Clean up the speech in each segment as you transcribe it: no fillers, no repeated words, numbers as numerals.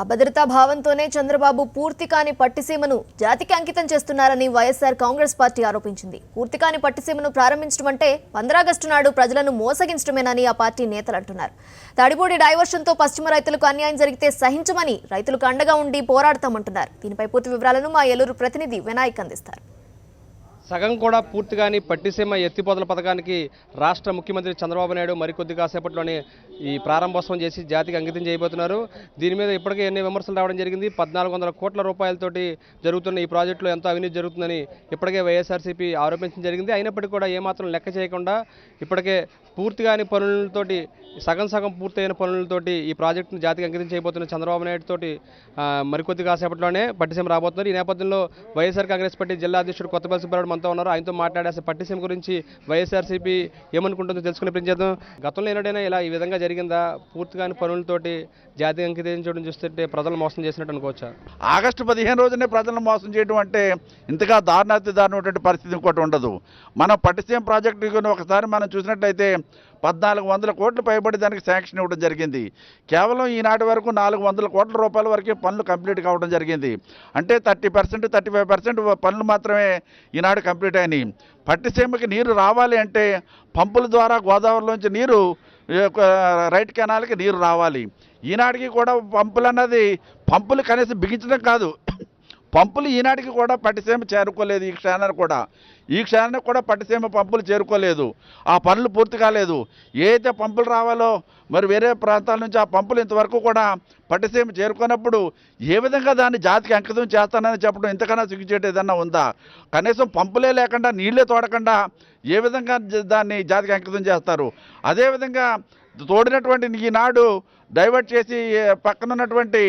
అభద్రతా భావంతోనే చంద్రబాబు పూర్తి కాని పట్టిసీమను జాతికి అంకితం చేస్తున్నారని వైఎస్ఆర్ కాంగ్రెస్ పార్టీ ఆరోపించింది. పూర్తి కాని పట్టిసీమను ప్రారంభించడం అంటే 15 ఆగస్టు నాడు ప్రజలను మోసగించడమేనని ఆ పార్టీ నేతలు అంటున్నారు. తాడిపూడి డైవర్షన్తో పశ్చిమ రైతులకు అన్యాయం జరిగితే సహించమని, రైతులకు అండగా ఉండి పోరాడతామంటున్నారు. దీనిపై పూర్తి వివరాలను మా ఏలూరు ప్రతినిధి వినాయక్ అందిస్తారు. సగం కూడా పూర్తిగాని పట్టిసీమ ఎత్తిపోతల పథకానికి రాష్ట్ర ముఖ్యమంత్రి చంద్రబాబు నాయుడు మరికొద్ది కాసేపట్లోనే ఈ ప్రారంభోత్సవం చేసి జాతికి అంకితం చేయబోతున్నారు. దీని మీద ఇప్పటికే ఎన్ని విమర్శలు రావడం జరిగింది. 1400 కోట్ల రూపాయలతోటి జరుగుతున్న ఈ ప్రాజెక్టులో ఎంతో అవినీతి జరుగుతుందని ఇప్పటికే వైఎస్ఆర్సీపీ ఆరోపించడం జరిగింది. అయినప్పటికీ కూడా ఏమాత్రం లెక్క చేయకుండా ఇప్పటికే పూర్తిగాని పనులతోటి సగం పూర్తయిన పనులతోటి ఈ ప్రాజెక్టును జాతికి అంకితం చేయబోతున్న చంద్రబాబు నాయుడు తోటి మరికొద్ది కాసేపట్లోనే పట్టిసీమ రాబోతున్నారు. ఈ నేపథ్యంలో వైఎస్ఆర్ కాంగ్రెస్ పార్టీ జిల్లా అధ్యక్షుడు కొత్తపల్లి సుబ్బారావు మనతో ఉన్నారు. ఆయనతో మాట్లాడే అసలు పట్టిసీమ గురించి వైఎస్ఆర్సీపీ ఏమనుకుంటుందో తెలుసుకునే ప్రయత్నం. గతంలో ఏనాడైనా ఇలా ఈ విధంగా జరిగిందా? పూర్తిగాని పనులతోటి జాతికి అంకితం చేయడం చూస్తుంటే ప్రజలు మోసం చేసినట్టు అనుకోవచ్చా? ఆగస్టు 15 రోజునే ప్రజలను మోసం చేయడం అంటే ఇంతగా దారుణమైనటువంటి పరిస్థితి ఇంకోటి ఉండదు. మనం పట్టిసీమ ప్రాజెక్టు ఒకసారి మనం చూసినట్లయితే 1400 కోట్లు పైబడి దానికి శాంక్షన్ ఇవ్వడం జరిగింది. కేవలం ఈనాటి వరకు 400 కోట్ల రూపాయల వరకే పనులు కంప్లీట్ కావడం జరిగింది. అంటే 30%, 35% పనులు మాత్రమే ఈనాడు కంప్లీట్ అయినాయి. పట్టిసీమకి నీరు రావాలి అంటే పంపుల ద్వారా గోదావరిలోంచి నీరు రైట్ కెనాల్కి నీరు రావాలి. ఈనాటికి కూడా పంపులు కనీసం బిగించడం కాదు, పంపులు ఈనాటికి కూడా పట్టిసీమ చేరుకోలేదు. ఈ క్షణానికి కూడా పట్టిసీమ పంపులు చేరుకోలేదు. ఆ పనులు పూర్తి కాలేదు. ఏదైతే పంపులు రావాలో మరి వేరే ప్రాంతాల నుంచి ఆ పంపులు ఇంతవరకు కూడా పట్టిసీమ చేరుకున్నప్పుడు ఏ విధంగా దాన్ని జాతికి అంకితం చేస్తానని చెప్పడం ఇంతకన్నా సిగ్గుచేటు ఏదన్నా ఉందా? కనీసం పంపులే లేకుండా నీళ్ళే తోడకుండా ఏ విధంగా దాన్ని జాతికి అంకితం చేస్తారు? అదేవిధంగా తోడినటువంటి ఈనాడు డైవర్ట్ చేసి పక్కనున్నటువంటి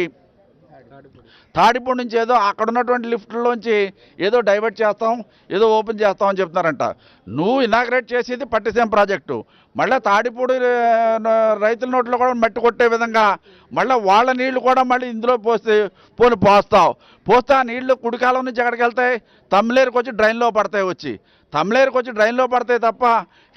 తాడిపూడి నుంచి ఏదో అక్కడ ఉన్నటువంటి లిఫ్ట్లోంచి ఏదో డైవర్ట్ చేస్తాం, ఏదో ఓపెన్ చేస్తామని చెప్తున్నారంట. నువ్వు ఇనాగ్రేట్ చేసేది పట్టిసీమ ప్రాజెక్టు, మళ్ళీ తాడిపూడి రైతుల నోట్లో కూడా మట్టి కొట్టే విధంగా మళ్ళీ వాళ్ళ నీళ్లు కూడా మళ్ళీ ఇందులో పోస్తావు. ఆ నీళ్లు కుడికాలం నుంచి ఎక్కడికి వెళ్తాయి? తమ్మిలేరుకు వచ్చి డ్రైన్లో పడతాయి తప్ప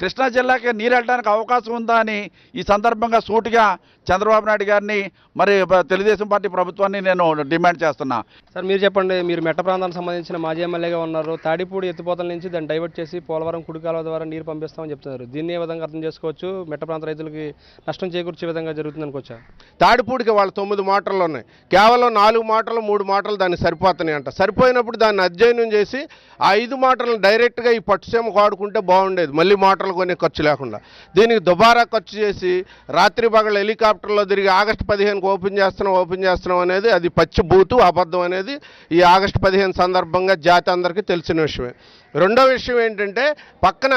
కృష్ణా జిల్లాకి నీరు వెళ్ళడానికి అవకాశం ఉందా అని ఈ సందర్భంగా సూటిగా చంద్రబాబు నాయుడు గారిని మరి తెలుగుదేశం పార్టీ ప్రభుత్వాన్ని నేను డిమాండ్ చేస్తున్నా. సార్ మీరు చెప్పండి, మీరు మెట్ట ప్రాంతానికి సంబంధించిన మాజీ ఎమ్మెల్యేగా ఉన్నారు. తాడిపూడి ఎత్తిపోతల నుంచి దాన్ని డైవర్ట్ చేసి పోలవరం కుడికాలువ ద్వారా నీరు పంపిస్తామని చెప్తున్నారు. దీన్ని ఏ విధంగా అర్థం చేసుకోవచ్చు? మెట్ట ప్రాంత రైతులకి నష్టం చేకూర్చే విధంగా జరుగుతుంది అనుకోవచ్చా? తాడిపూడికి వాళ్ళు 9 మోటార్లు ఉన్నాయి, కేవలం 4 మోటార్లు 3 మోటార్లు దాన్ని సరిపోతున్నాయి అంట. సరిపోయినప్పుడు దాన్ని అధ్యయనం చేసి ఆ 5 మోటార్లను డైరెక్ట్గా ఈ పట్టుసీమకు వాడుకుంటే బాగుండేది, మళ్ళీ మోటార్లు కొనే ఖర్చు లేకుండా. దీనికి దుబారా ఖర్చు చేసి రాత్రి పగలు హెలికాప్టర్లో తిరిగి ఆగస్టు 15కి ఓపెన్ చేస్తున్నాం అనేది అది పచ్చి బూతు, అబద్ధం అనేది ఈ ఆగస్టు 15 సందర్భంగా జాతి అందరికీ తెలిసిన విషయమే. రెండో విషయం ఏంటంటే పక్కన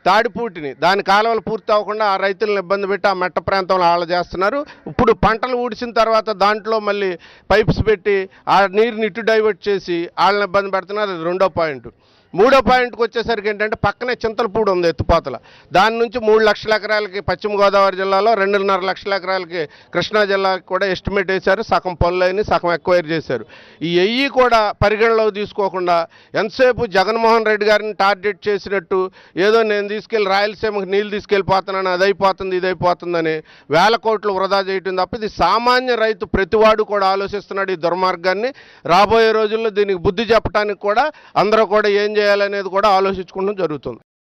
తాడిపూటిని దాని కాలువలు పూర్తి అవ్వకుండా ఆ రైతులను ఇబ్బంది పెట్టి ఆ మెట్ట ప్రాంతంలో ఆళ్ళ చేస్తున్నారు. ఇప్పుడు పంటలు ఊడిసిన తర్వాత దాంట్లో మళ్ళీ పైప్స్ పెట్టి ఆ నీరుని ఇటు డైవర్ట్ చేసి వాళ్ళని ఇబ్బంది పెడుతున్నారు. అది రెండో పాయింట్. మూడో పాయింట్కి వచ్చేసరికి ఏంటంటే పక్కనే చింతలపూడి ఉంది ఎత్తిపోతల, దాని నుంచి 3 లక్షల ఎకరాలకి పశ్చిమ గోదావరి జిల్లాలో 2.5 లక్షల ఎకరాలకి కృష్ణా జిల్లాకి కూడా ఎస్టిమేట్ వేశారు. సగం పనులైన సగం ఎక్వైర్ చేశారు. ఈ కూడా పరిగణలోకి తీసుకోకుండా ఎంతసేపు జగన్మోహన్ రెడ్డి గారిని టార్గెట్ చేసినట్టు ఏదో నేను తీసుకెళ్ళి రాయలసీమకి నీళ్ళు తీసుకెళ్ళిపోతున్నాను, అదైపోతుంది ఇదైపోతుందని వేల కోట్లు వృధా చేయటం తప్ప ఇది సామాన్య రైతు ప్రతివాడు కూడా ఆలోచిస్తున్నాడు. ఈ దుర్మార్గాన్ని రాబోయే రోజుల్లో దీనికి బుద్ధి చెప్పడానికి కూడా అందరూ కూడా ఏం చేయాలనేది కూడా ఆలోచించుకోవడం జరుగుతుంది.